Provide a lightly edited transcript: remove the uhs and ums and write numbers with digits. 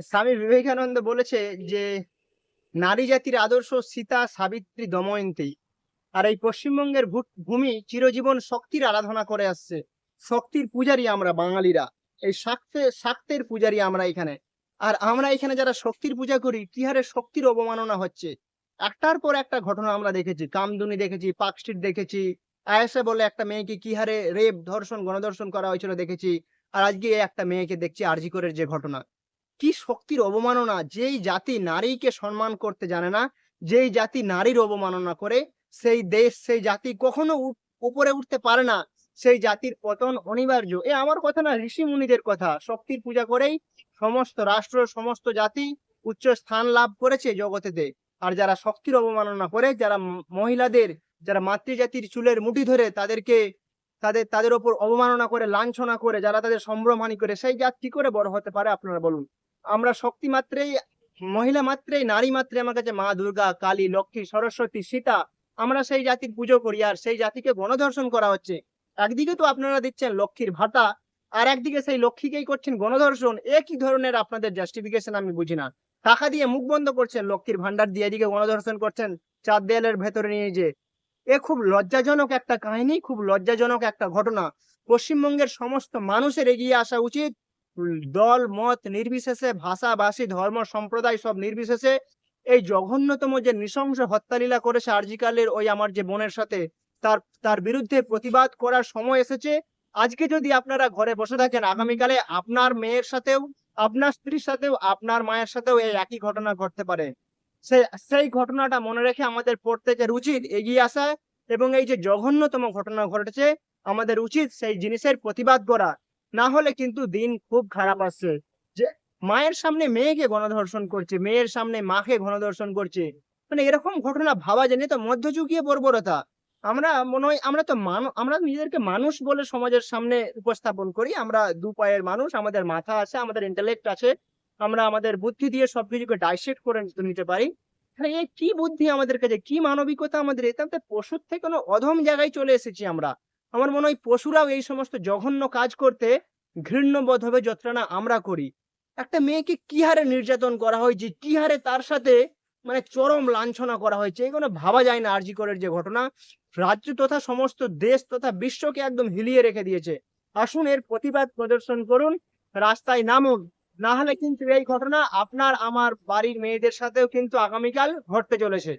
স্বামী বিবেকানন্দ বলেছে যে নারী জাতির আদর্শ সীতা, সাবিত্রী, দময়ন্তী। আর এই পশ্চিমবঙ্গের ভূমি চিরজীবন শক্তির আরাধনা করে আসছে। শক্তির পূজারী আমরা বাঙালিরা। এই শাক্তের পূজারী আমরা এখানে। আর আমরা এখানে যারা শক্তির পূজা করি, কি হারে শক্তির অবমাননা হচ্ছে। একটার পর একটা ঘটনা আমরা দেখেছি। কামদুনি দেখেছি, পার্কস্ট্রিট দেখেছি, আয়েশা বলে একটা মেয়েকে কি হারে রেপ, ধর্ষণ, গণধর্ষণ করা হয়েছিল দেখেছি। আর আজকে একটা মেয়েকে দেখছি আরজি করের যে ঘটনা। কি শক্তির অবমাননা! যেই জাতি নারীকে সম্মান করতে জানে না, যেই জাতি নারীর অবমাননা করে, সেই দেশ, সেই জাতি কখনো উপরে উঠতে পারে না। সেই জাতির পতন অনিবার্য। এ আমার কথা না, ঋষি মুনিদের কথা। শক্তির পূজা করেই সমস্ত রাষ্ট্র, সমস্ত জাতি উচ্চ স্থান লাভ করেছে জগতেতে। আর যারা শক্তির অবমাননা করে, যারা মহিলাদের, যারা মাতৃজাতির চুলের মুঠি ধরে তাদেরকে তাদের ওপর অবমাননা করে, লাঞ্ছনা করে, যারা তাদের সম্ভ্রমহানি করে, সেই জাত কি করে বড় হতে পারে আপনারা বলুন? আমরা শক্তি মাত্রেই, মহিলা মাত্রেই, নারী মাত্রে আমার কাছে মা দুর্গা, কালী, লক্ষ্মী, সরস্বতী, সীতা। আমরা সেই জাতির পুজো করি, আর সেই জাতিকে গণধর্ষণ করা হচ্ছে। একদিকে তো আপনারা দিচ্ছেন লক্ষ্মীর ভাতা, আর একদিকে সেই লক্ষ্মীকেই করছেন গণধর্ষণ। একই ধরনের আপনাদের জাস্টিফিকেশন আমি বুঝি না। টাকা দিয়ে মুখ বন্ধ করছেন, লক্ষ্মীর ভান্ডার দিয়ে এদিকে গণধর্ষণ করছেন চার দেয়ালের ভেতরে নিয়ে যে। এ খুব লজ্জাজনক একটা কাহিনী, খুব লজ্জাজনক একটা ঘটনা। পশ্চিমবঙ্গের সমস্ত মানুষের এগিয়ে আসা উচিত। দল মত নির্বিশেষে, ভাষা, ভাষী, ধর্ম, সম্প্রদায় সব নির্বিশেষে এই জঘন্যতম যে নৃশংস হত্যালীলা করেছে আরজিকালের ওই আমার যে বোনের সাথে, তার তার বিরুদ্ধে প্রতিবাদ করার সময় এসেছে। আজকে যদি আপনারা ঘরে বসে থাকেন, আগামীকালে আপনার মেয়ের সাথেও, আপনার স্ত্রীর সাথেও, আপনার মায়ের সাথেও এই একই ঘটনা ঘটতে পারে। সেই ঘটনাটা মনে রেখে আমাদের প্রত্যেকের উচিত এগিয়ে আসা, এবং এই যে জঘন্যতম ঘটনা ঘটেছে, আমাদের উচিত সেই জিনিসের প্রতিবাদ করা। না হলে কিন্তু দিন খুব খারাপ আসছে। যে মায়ের সামনে মেয়েকে গণধর্ষণ করছে, মেয়ের সামনে মাকে গণধর্ষণ করছে, মানে এরকম ঘটনা ভাবা যায় তো মধ্যযুগীয় বর্বরতা। আমরা মনে হয় আমরা তো আমরা নিজেদেরকে মানুষ বলে সমাজের সামনে উপস্থাপন করি। আমরা দু পায়ের মানুষ, আমাদের মাথা আছে, আমাদের ইন্টেলেক্ট আছে, আমরা আমাদের বুদ্ধি দিয়ে সবকিছুকে ডাইসেক্ট করে নিতে পারি। তাহলে এই কি বুদ্ধি আমাদের কাছে, কি মানবিকতা আমাদের! এটাতে পশুর থেকে কোনো অধম জায়গায় চলে এসেছি আমরা। আমার মনে হয় পশুরাও এই সমস্ত জঘন্য কাজ করতে ঘৃণ্য বোধ হবে যতটা না আমরা করি। একটা মেয়েকে কি হারে নির্যাতন করা হয়েছে, কি হারে তার সাথে মানে চরম লাঞ্ছনা করা হয়েছে, এগুলো ভাবা যায় না। আরজি করের যে ঘটনা রাজ্য তথা সমস্ত দেশ তথা বিশ্বকে একদম হিলিয়ে রেখে দিয়েছে। আসুন এর প্রতিবাদ প্রদর্শন করুন, রাস্তায় নামুন। না হলে কিন্তু এই ঘটনা আপনার আমার বাড়ির মেয়েদের সাথেও কিন্তু আগামীকাল ঘটতে চলেছে।